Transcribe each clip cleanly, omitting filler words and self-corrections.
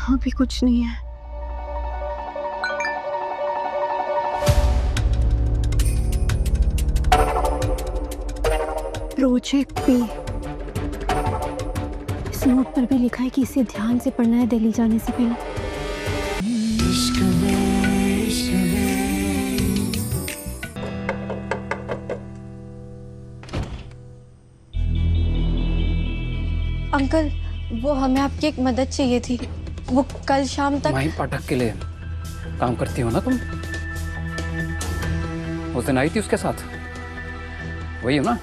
यहाँ भी कुछ नहीं है। प्रोजेक्ट पे इस नोट पर भी लिखा है कि इसे ध्यान से पढ़ना है दिल्ली जाने से पहले। अंकल, वो हमें आपकी एक मदद चाहिए थी। वो कल शाम तक माही पाठक के लिए काम करती हो ना तुम? उस दिन आई थी उसके साथ, वही हो ना?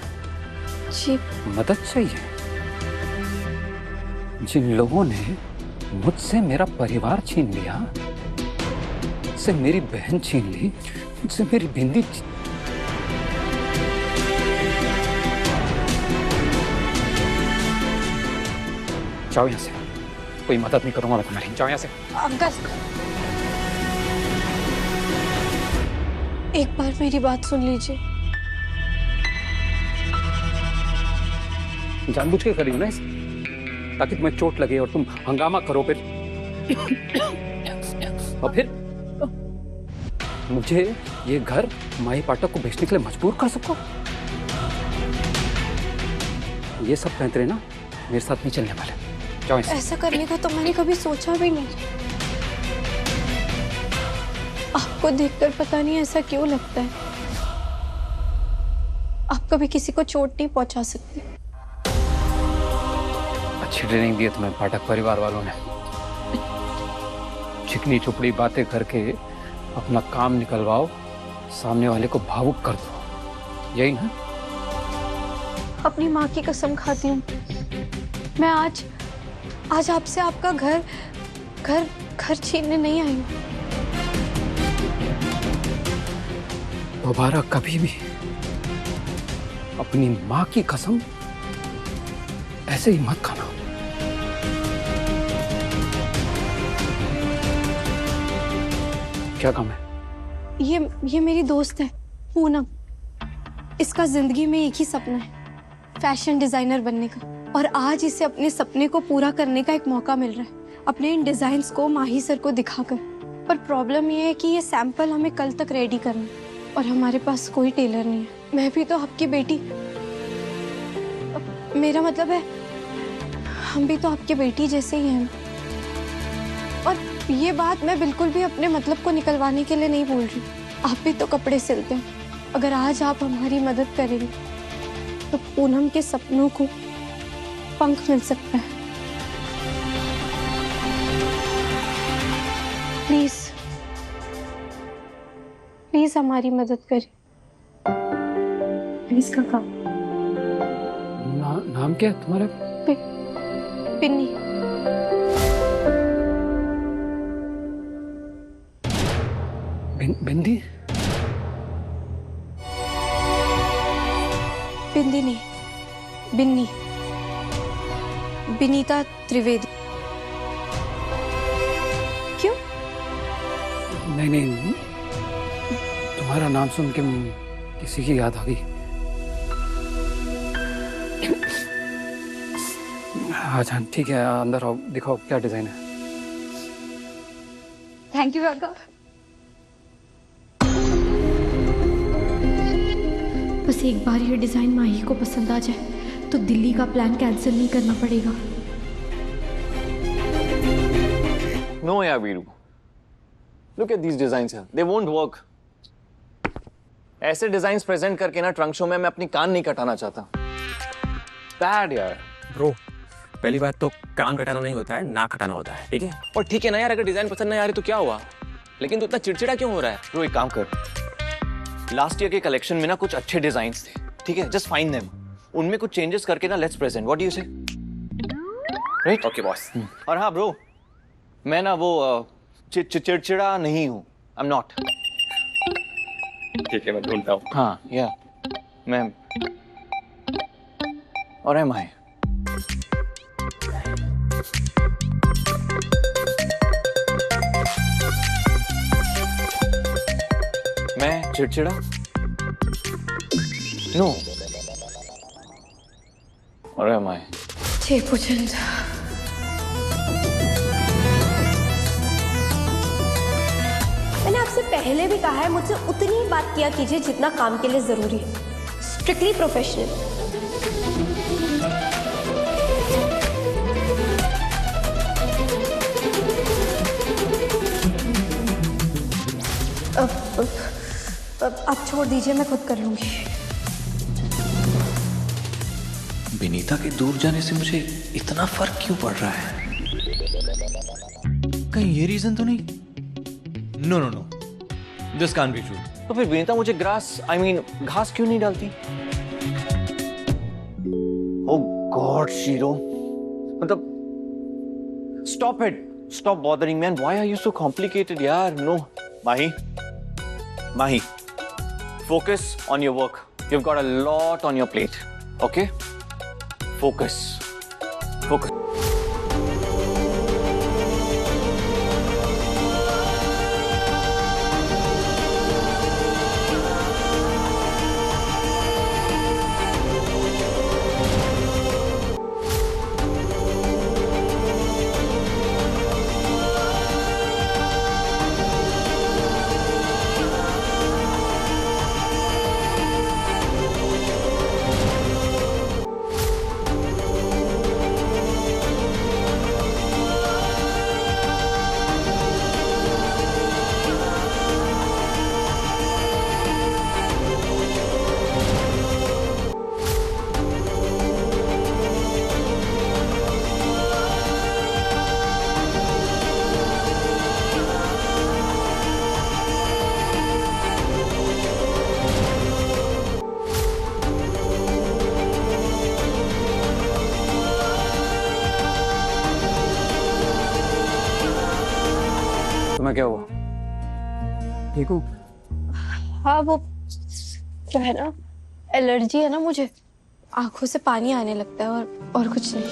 जी। मदद चाहिए? जिन लोगों ने मुझसे मेरा परिवार छीन लिया, मुझसे मेरी बहन छीन ली, मुझसे मेरी बिंदी जाओ यहाँ से, कोई मदद नहीं करूंगा मैं तुम्हारी, जाओ यहाँ से। अंकल, एक बार मेरी बात सुन लीजिए। जानबूझ के करी हो ना इस, ताकि तुम्हें चोट लगे और तुम हंगामा करो फिर और फिर मुझे ये घर माही पाठक को बेचने के लिए मजबूर कर सको। ये सब पैंतरे ना मेरे साथ नहीं चलने वाले, जाओ इससे। ऐसा करने का तो मैंने कभी सोचा भी नहीं। आपको देखकर पता नहीं ऐसा क्यों लगता है। आप कभी किसी को चोट नहीं पहुंचा सकते। अच्छी ट्रेनिंग दी है तुम्हें पाठक परिवार वालों ने। चिकनी चुपड़ी बातें करके अपना काम निकलवाओ, सामने वाले को भावुक कर दो, यही ना? अपनी माँ की कसम खाती हूँ, मैं आज आपसे आपका घर छीनने नहीं आई हूँ। दोबारा कभी भी अपनी माँ की कसम ऐसे ही मत खाना। क्या काम है? ये मेरी दोस्त है पूनम। इसका जिंदगी में एक ही सपना है, फैशन डिजाइनर बनने का, और आज इसे अपने सपने को पूरा करने का एक मौका मिल रहा है अपने इन डिजाइन्स को माही सर को दिखाकर। पर प्रॉब्लम ये है कि ये सैंपल हमें कल तक रेडी करना है और हमारे पास कोई टेलर नहीं है। मैं भी तो आपकी बेटी, मेरा मतलब है हम भी तो आपकी बेटी जैसे ही हैं। और ये बात मैं बिल्कुल भी अपने मतलब को निकलवाने के लिए नहीं बोल रही। आप भी तो कपड़े सिलते हैं। अगर आज आप हमारी मदद करेंगे तो पूनम के सपनों को पंख मिल सकता है। प्लीज प्लीज हमारी मदद करें। प्लीज काका। नाम क्या है तुम्हारा? पिन्नी। बिंदी? बिंदी नहीं, बिन्नी, बिनीता त्रिवेदी। क्यों? नहीं, तुम्हारा नाम सुन के किसी की याद आ गई। हाँ ठीक है, अंदर आओ, दिखाओ क्या डिजाइन है। थैंक यू काका। बस एक बार ये डिजाइन माही को पसंद आ जाए तो दिल्ली का प्लान कैंसिल नहीं करना पड़ेगा। No, yeah, Veeru. Look at these designs here. They won't work. ऐसे डिजाइन्स प्रेजेंट करके ना ट्रंक शो में मैं अपनी कान नहीं कटाना चाहता। Bad यार। ब्रो, पहली बात तो कान कटाना नहीं होता है, नाक कटाना होता है, ठीक है? और ठीक है ना यार, अगर डिजाइन पसंद नहीं आ रही तो क्या हुआ? लेकिन तू इतना चिड़चिड़ा क्यों हो रहा है? ब्रो, एक काम कर, लास्ट ईयर के कलेक्शन में ना कुछ अच्छे डिजाइन्स थे, ठीक है? जस्ट फाइंड देम, उनमें कुछ चेंजेस करके ना let's present. What do you से? राइट? Okay boss. और हाँ ब्रो, मैं ना वो चिड़चिड़ा नहीं हूँ। I am not. ठीक है, मैं ढूंढता हूँ। हाँ, या मैं और एम आई। मैं चिड़चिड़ा? नो। और एम आई? जय पुजन। पहले भी कहा है, मुझसे उतनी ही बात किया कीजिए जितना काम के लिए जरूरी है। Strictly professional. अब आप छोड़ दीजिए, मैं खुद कर लूंगी। विनीता के दूर जाने से मुझे इतना फर्क क्यों पड़ रहा है? कहीं ये रीजन तो नहीं? No no no, this can't be true. तो फिर विनीता मुझे घास क्यों नहीं डालती? ओह गॉड शीरो, मतलब stop it, stop bothering man, why are you so complicated यार? No Mahi, focus on your work. You've got a lot on your plate. Okay? Focus. तुम्हें क्या हुआ? ठीक हो? हाँ, वो क्या है ना, एलर्जी है ना मुझे, आंखों से पानी आने लगता है और कुछ नहीं।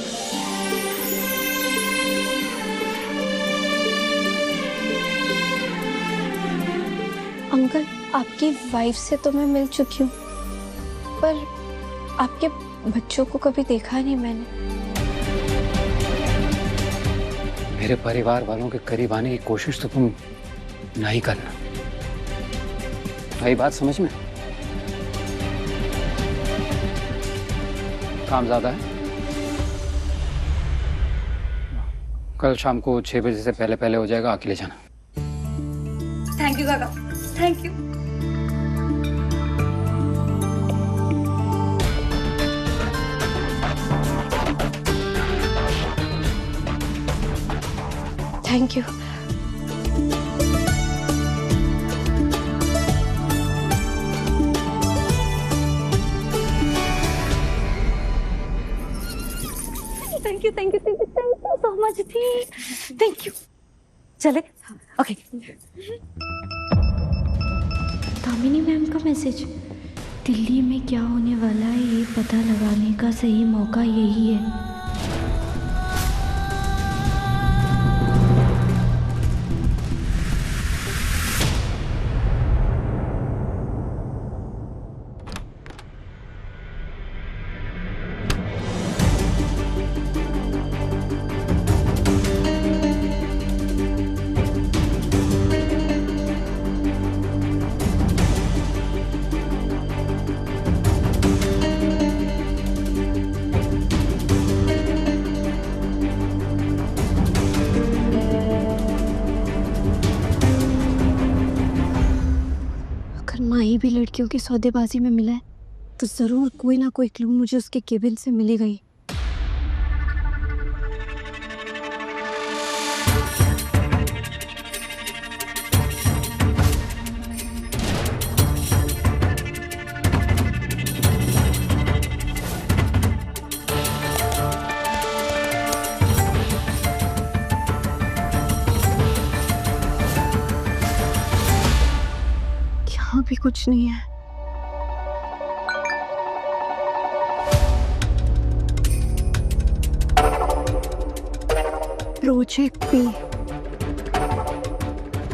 अंकल, आपकी वाइफ से तो मैं मिल चुकी हूँ, पर आपके बच्चों को कभी देखा नहीं मैंने। मेरे परिवार वालों के करीब आने की कोशिश तो तुम नहीं करना। आई बात समझ में? काम ज्यादा है। कल शाम को 6 बजे से पहले हो जाएगा, आके ले जाना। थैंक यू काका, thank you. Thank you. Thank you so much the, thank you. चले, ओके। दामिनी मैम का मैसेज। दिल्ली में क्या होने वाला है ये पता लगाने का सही मौका यही है। माही भी लड़कियों की सौदेबाजी में मिला है तो जरूर कोई ना कोई क्लू मुझे उसके केबिन से मिलेगा ही। यहाँ भी कुछ नहीं है। प्रोजेक्ट पे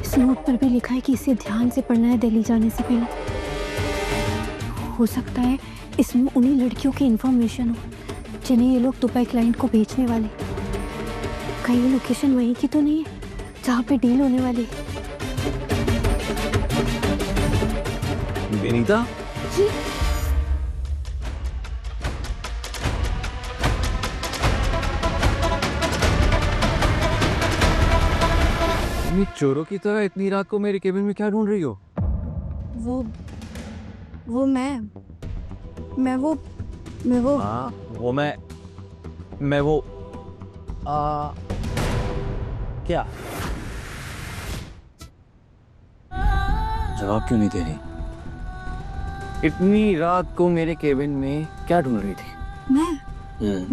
इस नोट पर भी लिखा है कि इसे ध्यान से पढ़ना है दिल्ली जाने से पहले। हो सकता है इसमें उन्हीं लड़कियों की इंफॉर्मेशन हो जिन्हें ये लोग दुबई क्लाइंट को भेजने वाले। कहीं लोकेशन वहीं की तो नहीं है जहाँ पे डील होने वाली है। विनीता तुम चोरों की तरह इतनी रात को मेरे केबिन में क्या ढूंढ रही हो? वो मैं वो हाँ वो मैं वो क्या जवाब क्यों नहीं दे रही? इतनी रात को मेरे केबिन में क्या ढूंढ रही थी?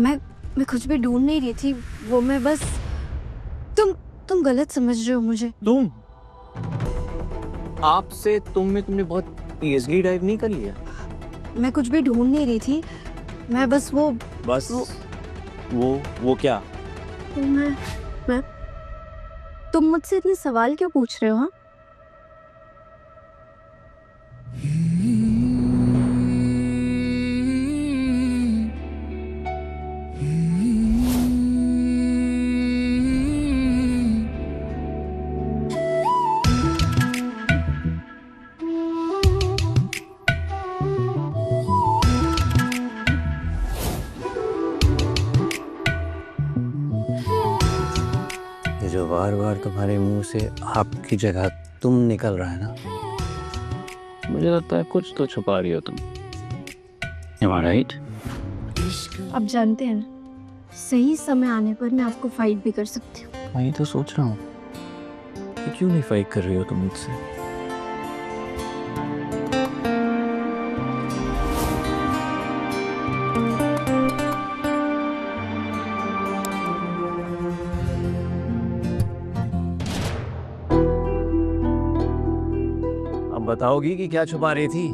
मैं कुछ भी ढूंढ नहीं रही थी। वो मैं बस तुम गलत समझ रहे हो मुझे। तुम आपसे तुमने बहुत इजली डाइव नहीं कर लिया? मैं कुछ भी ढूंढ नहीं रही थी। मैं बस वो क्या? मैं तुम मुझसे इतने सवाल क्यों पूछ रहे हो? हाँ ये जो बार बार तुम्हारे मुंह से आपकी जगह तुम निकल रहा है ना, मुझे लगता है कुछ तो छुपा रही हो तुम। Am I right? आप जानते हैं ना, सही समय आने पर मैं आपको फाइट भी कर सकती हूँ। मैं ये तो सोच रहा हूँ कि क्यों नहीं फाइट कर रही हो तुम मुझसे? अब बताओगी कि क्या छुपा रही थी?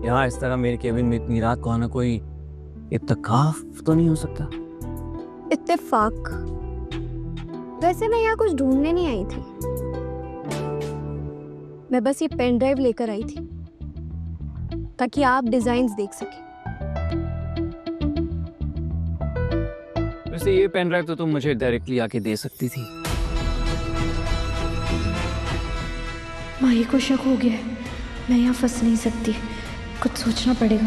यहाँ इस तरह मेरे केबिन में इतनी रात को आना कोई इत्तेफाक तो नहीं हो सकता? इत्तेफाक? वैसे मैं यहाँ कुछ ढूंढने नहीं आई थी। मैं बस ये पेन ड्राइव लेकर आई थी ताकि आप डिजाइन्स देख सकें। वैसे ये पेन ड्राइव तो तुम मुझे डायरेक्टली आके दे सकती थी। माही को शक हो गया है। मैं यहाँ फंस नहीं सकती, कुछ सोचना पड़ेगा।